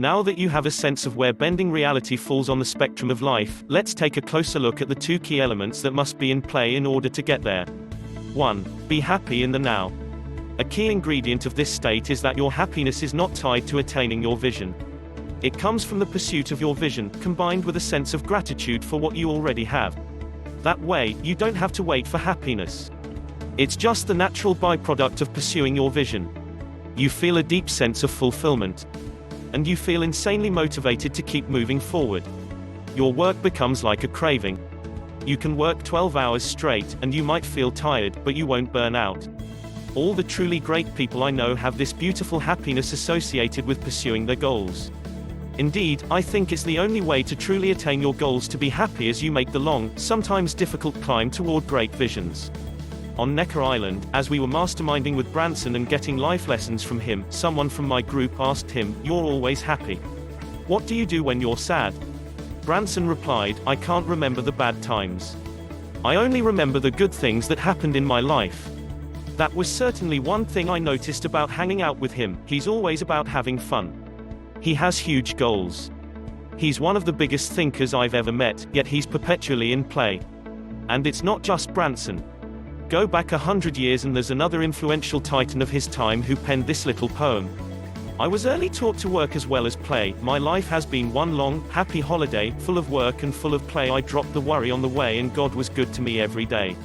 Now that you have a sense of where bending reality falls on the spectrum of life, let's take a closer look at the two key elements that must be in play in order to get there. 1. Be happy in the now. A key ingredient of this state is that your happiness is not tied to attaining your vision. It comes from the pursuit of your vision, combined with a sense of gratitude for what you already have. That way, you don't have to wait for happiness. It's just the natural byproduct of pursuing your vision. You feel a deep sense of fulfillment. And you feel insanely motivated to keep moving forward. Your work becomes like a craving. You can work 12 hours straight, and you might feel tired, but you won't burn out. All the truly great people I know have this beautiful happiness associated with pursuing their goals. Indeed, I think it's the only way to truly attain your goals, to be happy as you make the long, sometimes difficult climb toward great visions. On Necker Island, as we were masterminding with Branson and getting life lessons from him, someone from my group asked him, "You're always happy. What do you do when you're sad?" Branson replied, "I can't remember the bad times. I only remember the good things that happened in my life." That was certainly one thing I noticed about hanging out with him. He's always about having fun. He has huge goals. He's one of the biggest thinkers I've ever met, yet he's perpetually in play. And it's not just Branson. Go back 100 years and there's another influential titan of his time who penned this little poem. "I was early taught to work as well as play. My life has been one long, happy holiday, full of work and full of play. I dropped the worry on the way and God was good to me every day."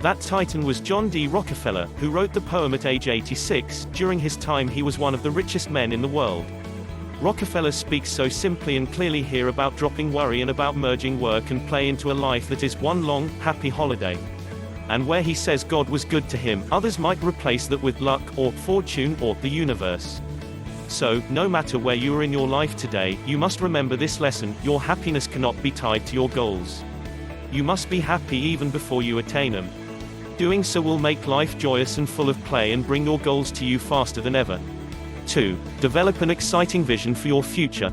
That titan was John D. Rockefeller, who wrote the poem at age 86. During his time he was one of the richest men in the world. Rockefeller speaks so simply and clearly here about dropping worry and about merging work and play into a life that is one long, happy holiday. And where he says God was good to him, others might replace that with luck, or fortune, or the universe. So, no matter where you are in your life today, you must remember this lesson: your happiness cannot be tied to your goals. You must be happy even before you attain them. Doing so will make life joyous and full of play and bring your goals to you faster than ever. 2. Develop an exciting vision for your future.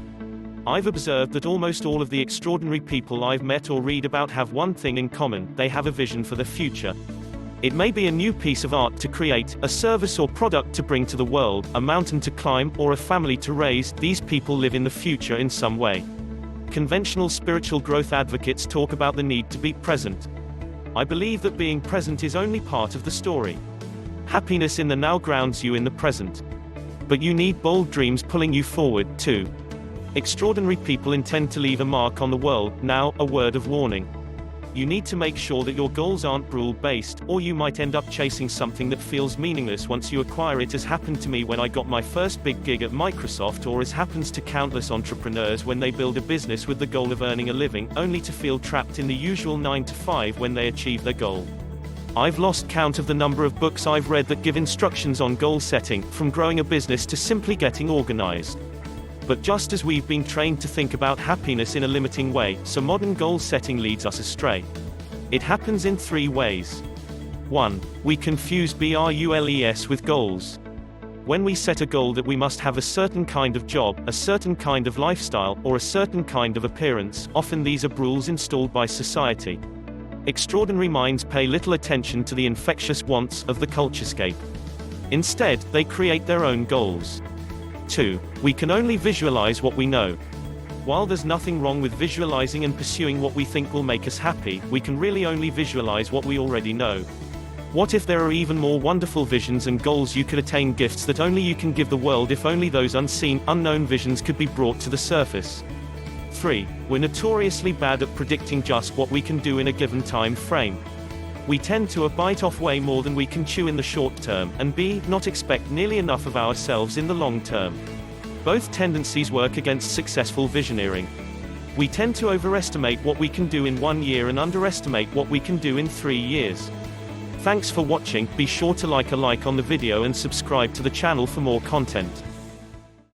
I've observed that almost all of the extraordinary people I've met or read about have one thing in common: they have a vision for the future. It may be a new piece of art to create, a service or product to bring to the world, a mountain to climb, or a family to raise. These people live in the future in some way. Conventional spiritual growth advocates talk about the need to be present. I believe that being present is only part of the story. Happiness in the now grounds you in the present. But you need bold dreams pulling you forward, too. Extraordinary people intend to leave a mark on the world. Now, a word of warning. You need to make sure that your goals aren't rule-based, or you might end up chasing something that feels meaningless once you acquire it, as happened to me when I got my first big gig at Microsoft, or as happens to countless entrepreneurs when they build a business with the goal of earning a living, only to feel trapped in the usual 9 to 5 when they achieve their goal. I've lost count of the number of books I've read that give instructions on goal setting, from growing a business to simply getting organized. But just as we've been trained to think about happiness in a limiting way, so modern goal setting leads us astray. It happens in 3 ways. 1. We confuse BRULES with goals. When we set a goal that we must have a certain kind of job, a certain kind of lifestyle, or a certain kind of appearance, often these are rules installed by society. Extraordinary minds pay little attention to the infectious wants of the culturescape. Instead, they create their own goals. 2. We can only visualize what we know. While there's nothing wrong with visualizing and pursuing what we think will make us happy, we can really only visualize what we already know. What if there are even more wonderful visions and goals you could attain, gifts that only you can give the world? If only those unseen, unknown visions could be brought to the surface. 3. We're notoriously bad at predicting just what we can do in a given time frame. We tend to bite off way more than we can chew in the short term, and not expect nearly enough of ourselves in the long term. Both tendencies work against successful visioneering. We tend to overestimate what we can do in 1 year and underestimate what we can do in 3 years. Thanks for watching. Be sure to like on the video and subscribe to the channel for more content.